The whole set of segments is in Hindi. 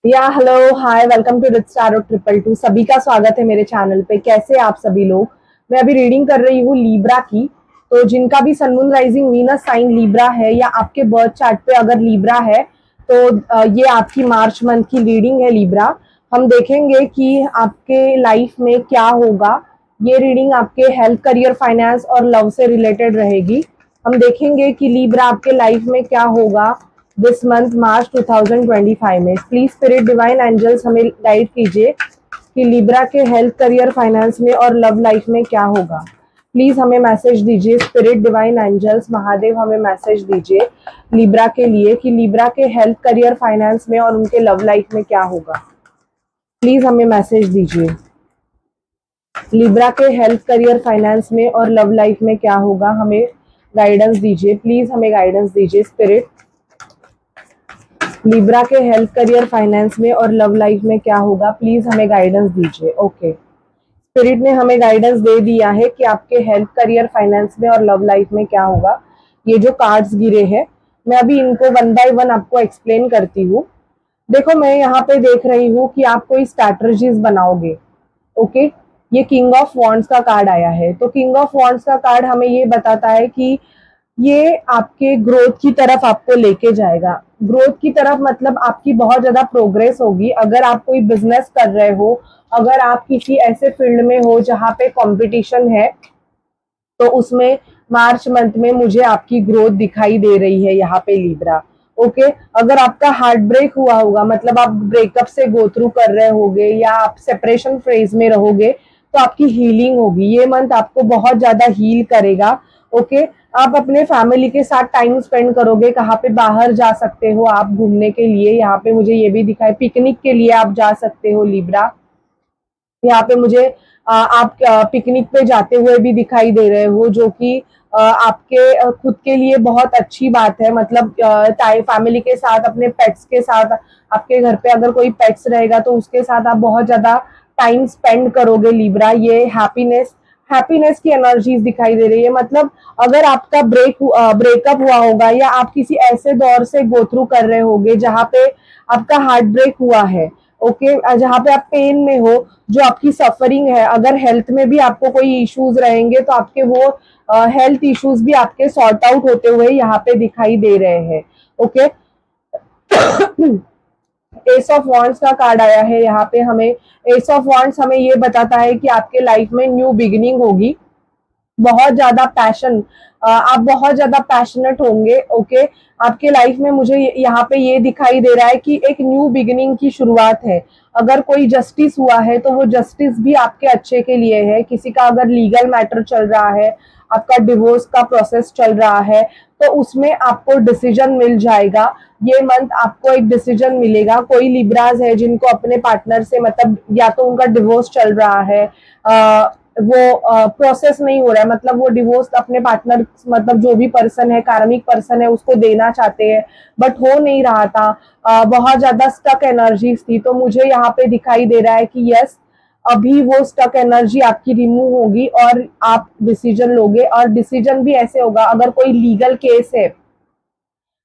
या hello hi welcome to rich tarot 222। सभी का स्वागत है मेरे चैनल पे। कैसे आप सभी लोग। मैं अभी रीडिंग कर रही हूँ लीब्रा की। तो जिनका भी sun moon rising Venus sign Libra है या आपके बर्थ चार्ट पे अगर लीब्रा है तो ये आपकी मार्च मंथ की रीडिंग है लीब्रा। हम देखेंगे कि आपके लाइफ में क्या होगा। ये रीडिंग आपके हेल्थ, करियर, फाइनेंस और लव से रिलेटेड रहेगी। हम देखेंगे कि लीब्रा आपके लाइफ में क्या होगा दिस मंथ मार्च 2025 में। प्लीज स्पिरिट डिवाइन एंजल्स हमें गाइड कीजिए कि लिब्रा के हेल्थ, करियर, फाइनेंस में और लव लाइफ में क्या होगा। प्लीज हमें मैसेज दीजिए स्पिरिट डिवाइन एंजल्स, महादेव हमें मैसेज दीजिए लिब्रा के लिए कि लिब्रा के हेल्थ, करियर, फाइनेंस में और उनके लव लाइफ में क्या होगा। प्लीज हमें मैसेज दीजिए लिब्रा के हेल्थ, करियर, फाइनेंस में और लव लाइफ में क्या होगा। हमें गाइडेंस दीजिए, प्लीज हमें गाइडेंस दीजिए स्पिरिट। लिब्रा के हेल्थ, करियर, फाइनेंस में और लव लाइफ में क्या होगा। प्लीज हमें गाइडेंस दीजिए। ओके, स्पिरिट ने हमें गाइडेंस दे दिया है कि आपके हेल्थ, करियर, फाइनेंस में और लव लाइफ में क्या होगा। ये जो कार्ड्स गिरे हैं मैं अभी इनको वन बाय वन आपको एक्सप्लेन करती हूँ। देखो, मैं यहाँ पे देख रही हूँ कि आप कोई स्ट्रैटेजीज बनाओगे। ओके, ये किंग ऑफ वॉन्ड्स का कार्ड आया है। तो किंग ऑफ वॉन्ड्स का कार्ड हमें ये बताता है कि ये आपके ग्रोथ की तरफ आपको लेके जाएगा। ग्रोथ की तरफ मतलब आपकी बहुत ज्यादा प्रोग्रेस होगी। अगर आप कोई बिजनेस कर रहे हो, अगर आप किसी ऐसे फील्ड में हो जहाँ पे कंपटीशन है, तो उसमें मार्च मंथ में मुझे आपकी ग्रोथ दिखाई दे रही है यहाँ पे लिब्रा। ओके, अगर आपका हार्ट ब्रेक हुआ होगा, मतलब आप ब्रेकअप से गो थ्रू कर रहे होगे या आप सेपरेशन फेज में रहोगे, तो आपकी हीलिंग होगी। ये मंथ आपको बहुत ज्यादा हील करेगा। ओके, आप अपने फैमिली के साथ टाइम स्पेंड करोगे। कहाँ पे बाहर जा सकते हो आप घूमने के लिए, यहाँ पे मुझे ये भी दिखा है पिकनिक के लिए आप जा सकते हो लिब्रा। यहाँ पे मुझे आप पिकनिक पे जाते हुए भी दिखाई दे रहे हो, जो कि आपके खुद के लिए बहुत अच्छी बात है। मतलब फैमिली के साथ, अपने पेट्स के साथ, आपके घर पे अगर कोई पेट्स रहेगा तो उसके साथ आप बहुत ज्यादा टाइम स्पेंड करोगे लिब्रा। ये हैप्पीनेस हैप्पीनेस की एनर्जीज दिखाई दे रही है। मतलब अगर आपका ब्रेकअप हुआ होगा या आप किसी ऐसे दौर से गो थ्रू कर रहे होगे जहाँ पे आपका हार्ट ब्रेक हुआ है। ओके, जहाँ पे आप पेन में हो, जो आपकी सफरिंग है, अगर हेल्थ में भी आपको कोई इश्यूज रहेंगे तो आपके वो हेल्थ इश्यूज भी आपके सॉर्ट आउट होते हुए यहाँ पे दिखाई दे रहे हैं। ओके, एस ऑफ वॉन्ड्स का कार्ड आया है यहाँ पे हमें। एस ऑफ वॉन्ड्स हमें ये बताता है कि आपके लाइफ में न्यू बिगिनिंग होगी। बहुत ज्यादा पैशन, आप बहुत ज्यादा पैशनेट होंगे। ओके, आपके लाइफ में मुझे यहाँ पे ये दिखाई दे रहा है कि एक न्यू बिगिनिंग की शुरुआत है। अगर कोई जस्टिस हुआ है तो वो जस्टिस भी आपके अच्छे के लिए है। किसी का अगर लीगल मैटर चल रहा है, आपका डिवोर्स का प्रोसेस चल रहा है, तो उसमें आपको डिसीजन मिल जाएगा। ये मंथ आपको एक डिसीजन मिलेगा। कोई लिब्राज है जिनको अपने पार्टनर से, मतलब या तो उनका डिवोर्स चल रहा है, वो प्रोसेस नहीं हो रहा है, मतलब वो डिवोर्स अपने पार्टनर, मतलब जो भी पर्सन है, कार्मिक पर्सन है, उसको देना चाहते हैं बट हो नहीं रहा था। बहुत ज्यादा स्टक एनर्जीज थी। तो मुझे यहाँ पे दिखाई दे रहा है कि यस, अभी वो स्टक एनर्जी आपकी रिमूव होगी और आप डिसीजन लोगे। और डिसीजन भी ऐसे होगा, अगर कोई लीगल केस है,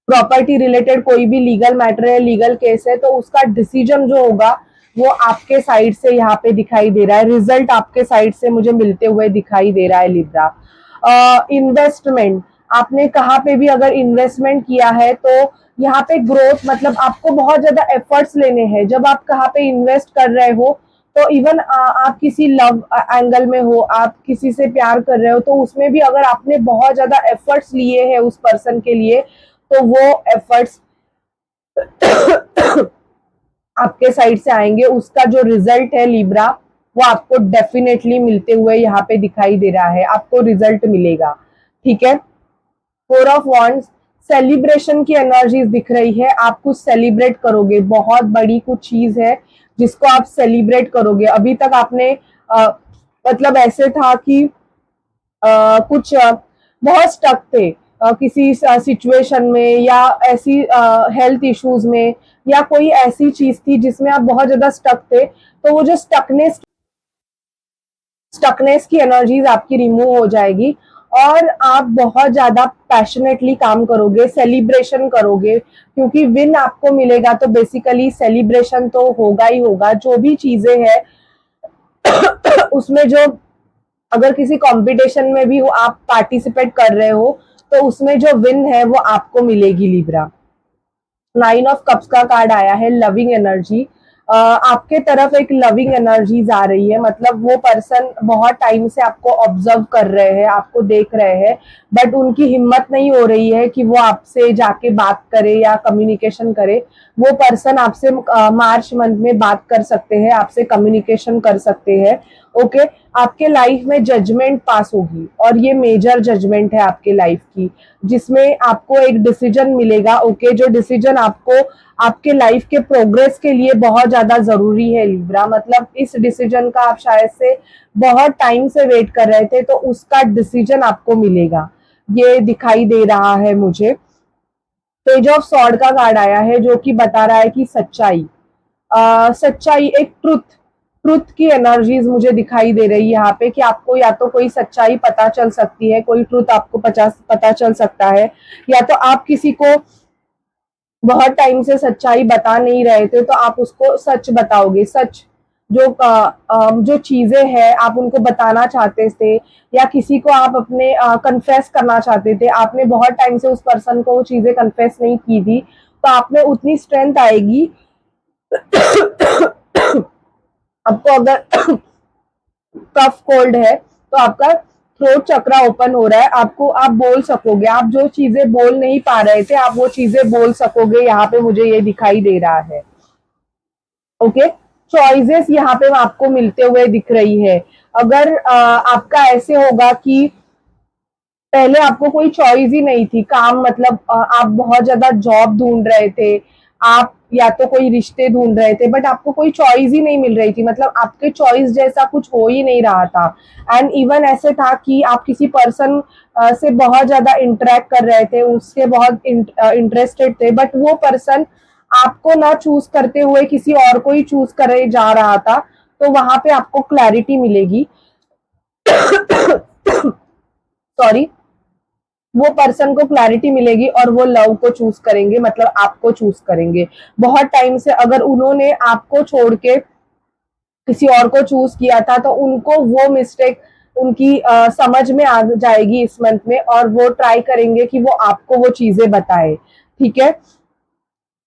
प्रॉपर्टी रिलेटेड कोई भी लीगल मैटर है, लीगल केस है, तो उसका डिसीजन जो होगा वो आपके साइड से यहाँ पे दिखाई दे रहा है। रिजल्ट आपके साइड से मुझे मिलते हुए दिखाई दे रहा है लिब्रा। इन्वेस्टमेंट, आपने कहाँ पे भी अगर इन्वेस्टमेंट किया है तो यहाँ पे ग्रोथ, मतलब आपको बहुत ज्यादा एफर्ट्स लेने हैं जब आप कहाँ पे इन्वेस्ट कर रहे हो। तो इवन आप किसी लव एंगल में हो, आप किसी से प्यार कर रहे हो, तो उसमें भी अगर आपने बहुत ज्यादा एफर्ट्स लिए हैं उस पर्सन के लिए, तो वो एफर्ट्स आपके साइड से आएंगे। उसका जो रिजल्ट है लिब्रा, वो आपको डेफिनेटली मिलते हुए यहाँ पे दिखाई दे रहा है। आपको रिजल्ट मिलेगा। ठीक है, फोर ऑफ वॉन्ड्स, सेलिब्रेशन की एनर्जीज दिख रही है। आप कुछ सेलिब्रेट करोगे, बहुत बड़ी कुछ चीज है जिसको आप सेलिब्रेट करोगे। अभी तक आपने मतलब ऐसे था कि कुछ बहुत स्टक थे किसी सिचुएशन में, या ऐसी हेल्थ इश्यूज में, या कोई ऐसी चीज थी जिसमें आप बहुत ज्यादा स्टक थे। तो वो जो स्टकनेस की एनर्जीज आपकी रिमूव हो जाएगी और आप बहुत ज्यादा पैशनेटली काम करोगे, सेलिब्रेशन करोगे, क्योंकि विन आपको मिलेगा तो बेसिकली सेलिब्रेशन तो होगा ही होगा। जो भी चीजें हैं उसमें जो, अगर किसी कंपटीशन में भी हो आप पार्टिसिपेट कर रहे हो तो उसमें जो विन है वो आपको मिलेगी लिब्रा। 9 ऑफ कप्स का कार्ड आया है, लविंग एनर्जी। आपके तरफ एक लविंग एनर्जीज आ रही है, मतलब वो पर्सन बहुत टाइम से आपको ऑब्जर्व कर रहे हैं, आपको देख रहे हैं, बट उनकी हिम्मत नहीं हो रही है कि वो आपसे जाके बात करे या कम्युनिकेशन करे। वो पर्सन आपसे मार्च मंथ में बात कर सकते हैं, आपसे कम्युनिकेशन कर सकते हैं। ओके, आपके लाइफ में जजमेंट पास होगी और ये मेजर जजमेंट है आपके लाइफ की, जिसमें आपको एक डिसीजन मिलेगा। ओके, जो डिसीजन आपको आपके लाइफ के प्रोग्रेस के लिए बहुत ज्यादा जरूरी है लिब्रा। मतलब इस डिसीजन का आप शायद से बहुत टाइम से वेट कर रहे थे, तो उसका डिसीजन आपको मिलेगा, ये दिखाई दे रहा है मुझे। पेज ऑफ सॉर्ड का कार्ड आया है जो कि बता रहा है कि सच्चाई, सच्चाई, एक ट्रुथ की एनर्जीज मुझे दिखाई दे रही है यहाँ पे, कि आपको या तो कोई सच्चाई पता चल सकती है, कोई ट्रुथ आपको पता चल सकता है, या तो आप किसी को बहुत टाइम से सच्चाई बता नहीं रहे थे तो आप उसको सच बताओगे। सच जो चीजें हैं आप उनको बताना चाहते थे, या किसी को आप अपने कन्फेस करना चाहते थे, आपने बहुत टाइम से उस पर्सन को वो चीजें कन्फेस नहीं की थी, तो आप में उतनी स्ट्रेंथ आएगी आपको। अगर कफ कोल्ड है तो आपका थ्रोट चक्रा ओपन हो रहा है, आपको, आप बोल सकोगे, आप जो चीजें बोल नहीं पा रहे थे आप वो चीजें बोल सकोगे, यहाँ पे मुझे ये दिखाई दे रहा है। ओके, चॉइसेस यहाँ पे आपको मिलते हुए दिख रही है। अगर आपका ऐसे होगा कि पहले आपको कोई चॉइस ही नहीं थी, काम मतलब आप बहुत ज्यादा जॉब ढूंढ रहे थे, आप या तो कोई रिश्ते ढूंढ रहे थे, बट आपको कोई चॉइस ही नहीं मिल रही थी, मतलब आपके चॉइस जैसा कुछ हो ही नहीं रहा था। एंड इवन ऐसे था कि आप किसी पर्सन से बहुत ज्यादा इंटरेक्ट कर रहे थे, उससे बहुत इंटरेस्टेड थे, बट वो पर्सन आपको ना चूज करते हुए किसी और को ही चूज करे जा रहा था, तो वहां पे आपको क्लैरिटी मिलेगी। सॉरी, वो पर्सन को क्लैरिटी मिलेगी और वो लव को चूज करेंगे, मतलब आपको चूज करेंगे। बहुत टाइम से अगर उन्होंने आपको छोड़ के किसी और को चूज किया था तो उनको वो मिस्टेक उनकी समझ में आ जाएगी इस मंथ में, और वो ट्राई करेंगे कि वो आपको वो चीजें बताए। ठीक है,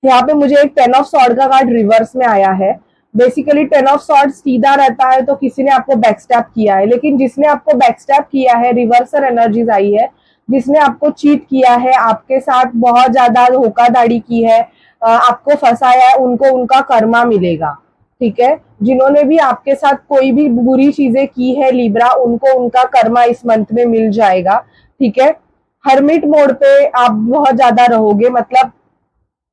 यहाँ पे मुझे एक 10 ऑफ सॉर्ड का कार्ड रिवर्स में आया है। बेसिकली 10 ऑफ सॉर्ड सीधा रहता है तो किसी ने आपको बैकस्टैप किया है, लेकिन जिसने आपको बैकस्टैप किया है, रिवर्सल एनर्जीज आई है, जिसने आपको चीट किया है, आपके साथ बहुत ज्यादा धोखाधड़ी की है, आपको फंसाया है, उनको उनका कर्मा मिलेगा। ठीक है, जिन्होंने भी आपके साथ कोई भी बुरी चीजें की है लिब्रा, उनको उनका कर्मा इस मंथ में मिल जाएगा। ठीक है, हर्मिट मोड पे आप बहुत ज्यादा रहोगे, मतलब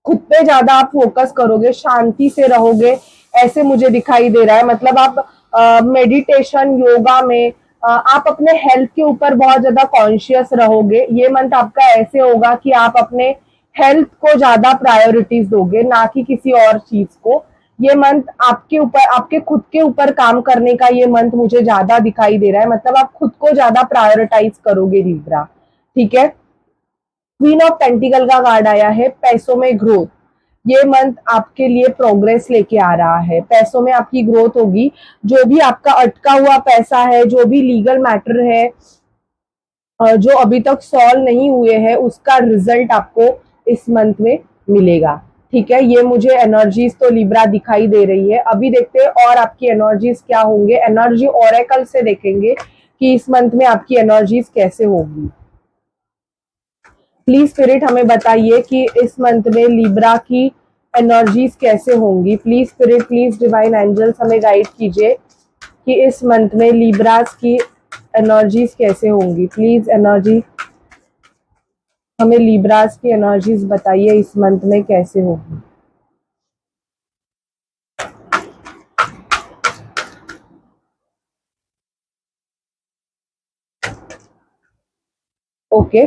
खुद पे ज्यादा आप फोकस करोगे, शांति से रहोगे, ऐसे मुझे दिखाई दे रहा है। मतलब आप मेडिटेशन, योगा में आप अपने हेल्थ के ऊपर बहुत ज्यादा कॉन्शियस रहोगे। ये मंथ आपका ऐसे होगा कि आप अपने हेल्थ को ज्यादा प्रायोरिटीज दोगे, ना कि किसी और चीज को। ये मंथ आपके ऊपर, आपके खुद के ऊपर काम करने का ये मंथ मुझे ज्यादा दिखाई दे रहा है, मतलब आप खुद को ज्यादा प्रायोरिटाइज करोगे लिब्रा। ठीक है, क्वीन ऑफ पेंटिकल का कार्ड आया है, पैसों में ग्रोथ। ये मंथ आपके लिए प्रोग्रेस लेके आ रहा है, पैसों में आपकी ग्रोथ होगी। जो भी आपका अटका हुआ पैसा है, जो भी लीगल मैटर है जो अभी तक सॉल्व नहीं हुए हैं, उसका रिजल्ट आपको इस मंथ में मिलेगा। ठीक है, ये मुझे एनर्जीज तो लिब्रा दिखाई दे रही है। अभी देखते हैं और आपकी एनर्जीज क्या होंगे, एनर्जी ओरेकल से देखेंगे कि इस मंथ में आपकी एनर्जीज कैसे होगी। प्लीज स्पिरिट हमें बताइए कि इस मंथ में लिब्रा की एनर्जीज कैसे होंगी। Please spirit, please divine angels हमें गाइड कीजिए कि इस मंथ में लिब्रास की एनर्जीज कैसे होंगी। प्लीज एनर्जी हमें लिब्रास की एनर्जीज बताइए इस मंथ में कैसे होगी। ओके,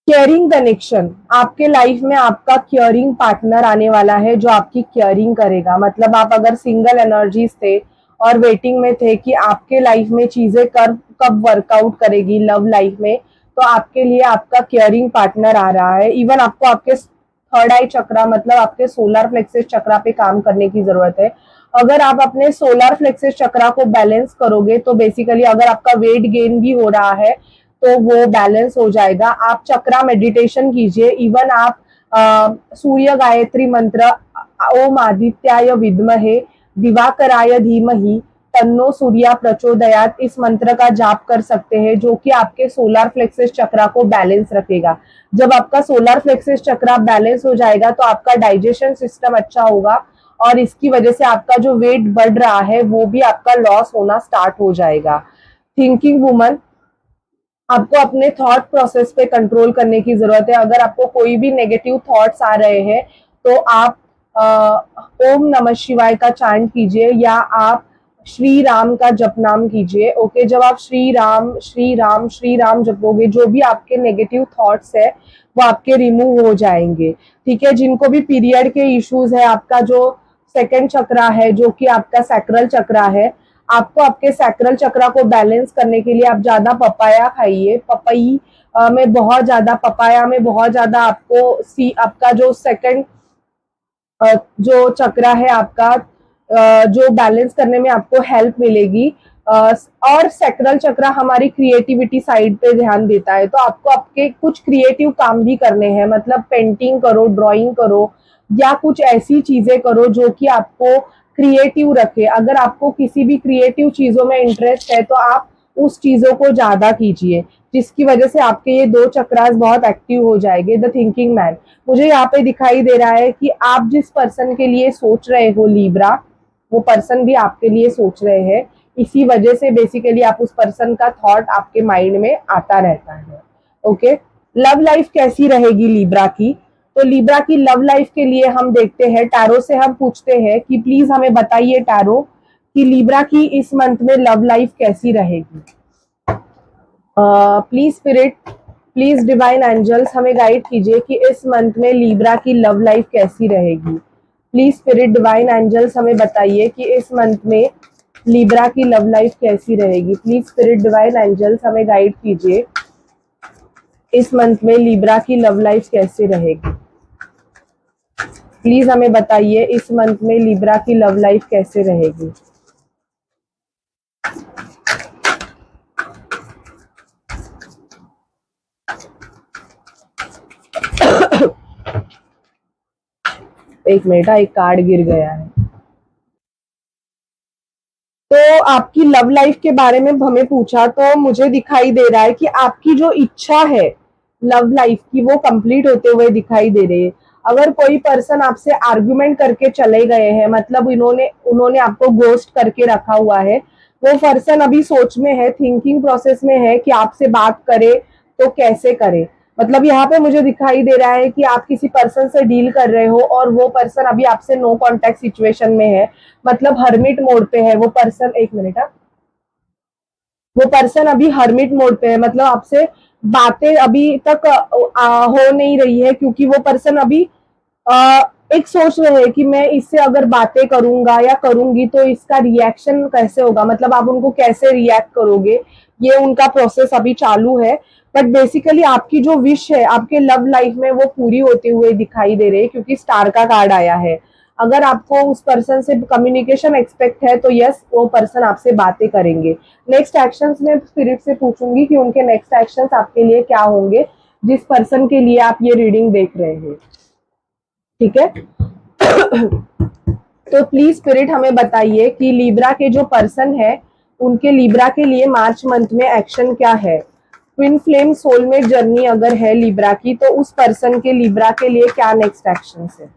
केयरिंग कनेक्शन, आपके लाइफ में आपका केयरिंग पार्टनर आने वाला है जो आपकी केयरिंग करेगा। मतलब आप अगर सिंगल एनर्जीज थे और वेटिंग में थे कि आपके लाइफ में चीजें कब वर्कआउट करेगी लव लाइफ में, तो आपके लिए आपका केयरिंग पार्टनर आ रहा है। इवन आपको आपके थर्ड आई चक्रा मतलब आपके सोलर प्लेक्सस चक्रा पे काम करने की जरूरत है। अगर आप अपने सोलर प्लेक्सस चक्रा को बैलेंस करोगे तो बेसिकली अगर आपका वेट गेन भी हो रहा है तो वो बैलेंस हो जाएगा। आप चक्रा मेडिटेशन कीजिए। इवन आप सूर्य गायत्री मंत्र ओम आदित्याय विद्महे दिवाकराय धीमहि तन्नो सूर्या प्रचोदयात इस मंत्र का जाप कर सकते हैं, जो कि आपके सोलर प्लेक्सस चक्रा को बैलेंस रखेगा। जब आपका सोलर प्लेक्सस चक्रा बैलेंस हो जाएगा तो आपका डाइजेशन सिस्टम अच्छा होगा और इसकी वजह से आपका जो वेट बढ़ रहा है वो भी आपका लॉस होना स्टार्ट हो जाएगा। थिंकिंग वुमन, आपको अपने थॉट प्रोसेस पे कंट्रोल करने की जरूरत है। अगर आपको कोई भी नेगेटिव थॉट्स आ रहे हैं तो आप ओम नमः शिवाय का चांट कीजिए या आप श्री राम का जप नाम कीजिए। ओके, जब आप श्री राम श्री राम श्री राम जपोगे जो भी आपके नेगेटिव थॉट्स है वो आपके रिमूव हो जाएंगे। ठीक है, जिनको भी पीरियड के इश्यूज है, आपका जो सेकंड चक्रा है जो कि आपका सैक्रल चक्रा है, आपको आपके सैक्रल चक्रा को बैलेंस करने के लिए आप ज्यादा पपाया खाइए। पपई में बहुत ज्यादा पपाया में बहुत ज्यादा आपको आपका जो सेकंड जो चक्रा है आपका जो बैलेंस करने में आपको हेल्प मिलेगी। और सैक्रल चक्रा हमारी क्रिएटिविटी साइड पे ध्यान देता है, तो आपको आपके कुछ क्रिएटिव काम भी करने हैं, मतलब पेंटिंग करो, ड्राइंग करो या कुछ ऐसी चीजें करो जो कि आपको क्रिएटिव रखे। अगर आपको किसी भी क्रिएटिव चीजों में इंटरेस्ट है तो आप उस चीजों को ज्यादा कीजिए, जिसकी वजह से आपके ये दो चक्रास बहुत एक्टिव हो जाएंगे। द थिंकिंग मैन, मुझे यहाँ पे दिखाई दे रहा है कि आप जिस पर्सन के लिए सोच रहे हो लीब्रा, वो पर्सन भी आपके लिए सोच रहे हैं। इसी वजह से बेसिकली आप उस पर्सन का थॉट आपके माइंड में आता रहता है। ओके, लव लाइफ कैसी रहेगी लीब्रा की? तो लीब्रा की लव लाइफ के लिए हम देखते हैं, टैरो से हम पूछते हैं कि प्लीज हमें बताइए टैरो कि लीब्रा की इस मंथ में लव लाइफ कैसी रहेगी। Please spirit, please divine angels हमें गाइड कीजिए कि इस मंथ में लीब्रा की लव लाइफ कैसी रहेगी। प्लीज स्पिरिट डिवाइन एंजल्स हमें बताइए कि इस मंथ में लीब्रा की लव लाइफ कैसी रहेगी। प्लीज स्पिरिट डिवाइन एंजल्स हमें गाइड कीजिए इस मंथ में लीब्रा की लव लाइफ कैसे रहेगी। प्लीज हमें बताइए इस मंथ में लीब्रा की लव लाइफ कैसे रहेगी। एक मिनट, एक कार्ड गिर गया है। तो आपकी लव लाइफ के बारे में हमें पूछा तो मुझे दिखाई दे रहा है कि आपकी जो इच्छा है लव लाइफ की वो कंप्लीट होते हुए दिखाई दे रही है। अगर कोई पर्सन आपसे आर्ग्यूमेंट करके चले गए हैं, मतलब उन्होंने आपको गोस्ट करके रखा हुआ है, वो पर्सन अभी सोच में है, थिंकिंग प्रोसेस में है कि आपसे बात करे तो कैसे करे। मतलब यहाँ पे मुझे दिखाई दे रहा है कि आप किसी पर्सन से डील कर रहे हो और वो पर्सन अभी आपसे नो कांटेक्ट सिचुएशन में है, मतलब हर्मिट मोड पे है वो पर्सन। एक मिनट, वो पर्सन अभी हर्मिट मोड पे है, मतलब आपसे बातें अभी तक हो नहीं रही है, क्योंकि वो पर्सन अभी एक सोच रहे हैं कि मैं इससे अगर बातें करूंगा या करूंगी तो इसका रिएक्शन कैसे होगा, मतलब आप उनको कैसे रिएक्ट करोगे, ये उनका प्रोसेस अभी चालू है। बट बेसिकली आपकी जो विश है आपके लव लाइफ में वो पूरी होते हुए दिखाई दे रही है, क्योंकि स्टार का कार्ड आया है। अगर आपको उस पर्सन से कम्युनिकेशन एक्सपेक्ट है तो यस, वो पर्सन आपसे बातें करेंगे। नेक्स्ट एक्शंस में स्पिरिट से पूछूंगी कि उनके नेक्स्ट एक्शंस आपके लिए क्या होंगे, जिस पर्सन के लिए आप ये रीडिंग देख रहे हैं। ठीक है, तो प्लीज स्पिरिट हमें बताइए कि लीब्रा के जो पर्सन है उनके लीब्रा के लिए मार्च मंथ में एक्शन क्या है। ट्विन फ्लेम सोलमेट जर्नी अगर है लीब्रा की तो उस पर्सन के लीब्रा के लिए क्या नेक्स्ट एक्शन है।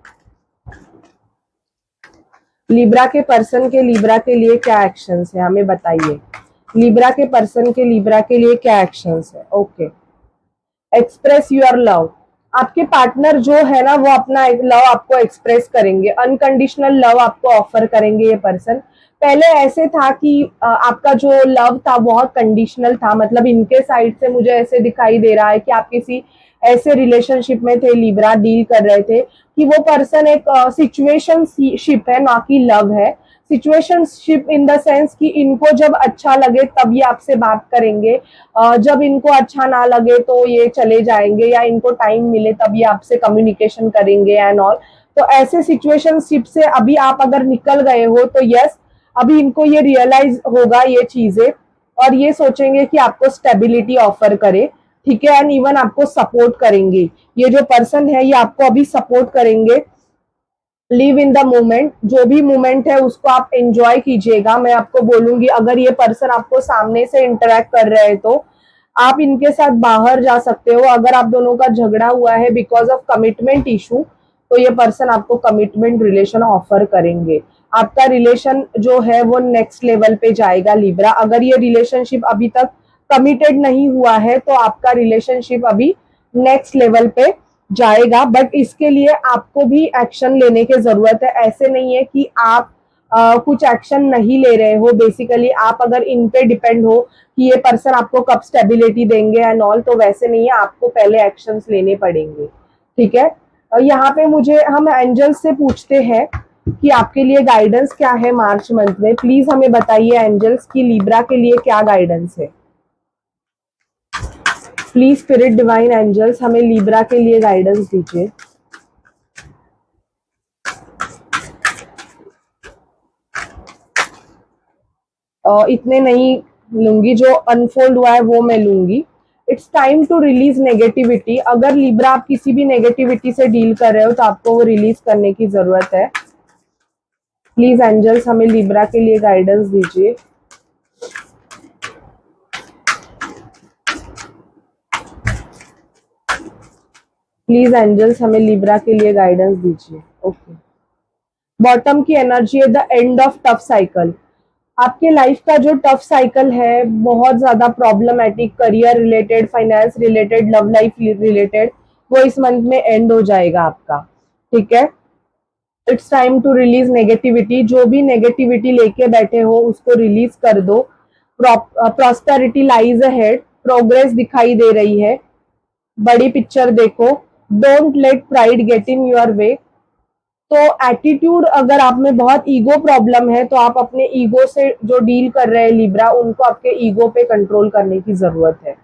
लीब्रा के पर्सन के लीब्रा के लिए क्या एक्शंस है हमें बताइए। लीब्रा के पर्सन के लीब्रा के लिए क्या एक्शंस है। ओके, एक्सप्रेस योर लव, आपके पार्टनर जो है ना वो अपना लव आपको एक्सप्रेस करेंगे, अनकंडीशनल लव आपको ऑफर करेंगे ये पर्सन। पहले ऐसे था कि आपका जो लव था बहुत कंडीशनल था, मतलब इनके साइड से मुझे ऐसे दिखाई दे रहा है कि आप किसी ऐसे रिलेशनशिप में थे, लीब्रा डील कर रहे थे कि वो पर्सन एक सिचुएशन शिप है, ना कि लव है। सिचुएशनशिप इन द सेंस कि इनको जब अच्छा लगे तब ये आपसे बात करेंगे, जब इनको अच्छा ना लगे तो ये चले जाएंगे, या इनको टाइम मिले तब ये आपसे कम्युनिकेशन करेंगे एंड ऑल। तो ऐसे सिचुएशनशिप से अभी आप अगर निकल गए हो तो यस, अभी इनको ये रियलाइज होगा ये चीजें, और ये सोचेंगे कि आपको स्टेबिलिटी ऑफर करे, ठीक है, एंड इवन आपको सपोर्ट करेंगे। ये जो पर्सन है ये आपको अभी सपोर्ट करेंगे। लिव इन द मोमेंट, जो भी मोमेंट है उसको आप एंजॉय कीजिएगा। मैं आपको बोलूंगी अगर ये पर्सन आपको सामने से इंटरेक्ट कर रहे हैं तो आप इनके साथ बाहर जा सकते हो। अगर आप दोनों का झगड़ा हुआ है बिकॉज ऑफ कमिटमेंट इशू, तो ये पर्सन आपको कमिटमेंट रिलेशन ऑफर करेंगे। आपका रिलेशन जो है वो नेक्स्ट लेवल पे जाएगा लिब्रा। अगर ये रिलेशनशिप अभी तक कमिटेड नहीं हुआ है तो आपका रिलेशनशिप अभी नेक्स्ट लेवल पे जाएगा, बट इसके लिए आपको भी एक्शन लेने की जरूरत है। ऐसे नहीं है कि आप कुछ एक्शन नहीं ले रहे हो। बेसिकली आप अगर इन पे डिपेंड हो कि ये पर्सन आपको कब स्टेबिलिटी देंगे एंड ऑल, तो वैसे नहीं है, आपको पहले एक्शंस लेने पड़ेंगे, ठीक है। यहाँ पे मुझे हम एंजल्स से पूछते हैं कि आपके लिए गाइडेंस क्या है मार्च मंथ में। प्लीज हमें बताइए एंजल्स की लिब्रा के लिए क्या गाइडेंस है। प्लीज स्पिरिट डिवाइन एंजल्स हमें लिब्रा के लिए गाइडेंस दीजिए। इतने नहीं लूंगी, जो अनफोल्ड हुआ है वो मैं लूंगी। It's time to release negativity. अगर लिब्रा आप किसी भी नेगेटिविटी से डील कर रहे हो तो आपको वो रिलीज करने की जरूरत है। प्लीज एंजल्स हमें लिब्रा के लिए गाइडेंस दीजिए। प्लीज एंजल्स हमें लिब्रा के लिए गाइडेंस दीजिए। ओके, बॉटम की एनर्जी है the end of tough cycle. आपके लाइफ का जो टफ साइकिल है, बहुत ज्यादा problematic, career related, finance related, love life related, वो इस मंथ में एंड हो जाएगा आपका, ठीक है। It's time to release negativity. जो भी नेगेटिविटी लेके बैठे हो उसको रिलीज कर दो। प्रॉस्पेरिटी लाइज अहेड, प्रोग्रेस दिखाई दे रही है। बड़ी पिक्चर देखो। Don't let pride get in your way. तो एटीट्यूड, अगर आप में बहुत ईगो प्रॉब्लम है तो आप अपने ईगो से जो डील कर रहे हैं लिब्रा, उनको आपके ईगो पे कंट्रोल करने की जरूरत है।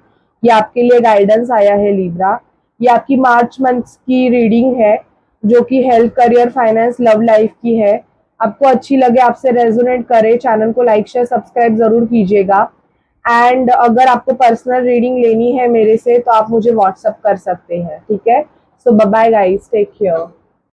ये आपके लिए गाइडेंस आया है लिब्रा। ये आपकी मार्च मंथ की रीडिंग है जो कि health, career, finance, love life की है। आपको अच्छी लगे, आपसे रेजोनेट करे, चैनल को लाइक शेयर सब्सक्राइब जरूर कीजिएगा। एंड अगर आपको पर्सनल रीडिंग लेनी है मेरे से तो आप मुझे व्हाट्सअप कर सकते हैं, ठीक है। So bye bye guys, take care.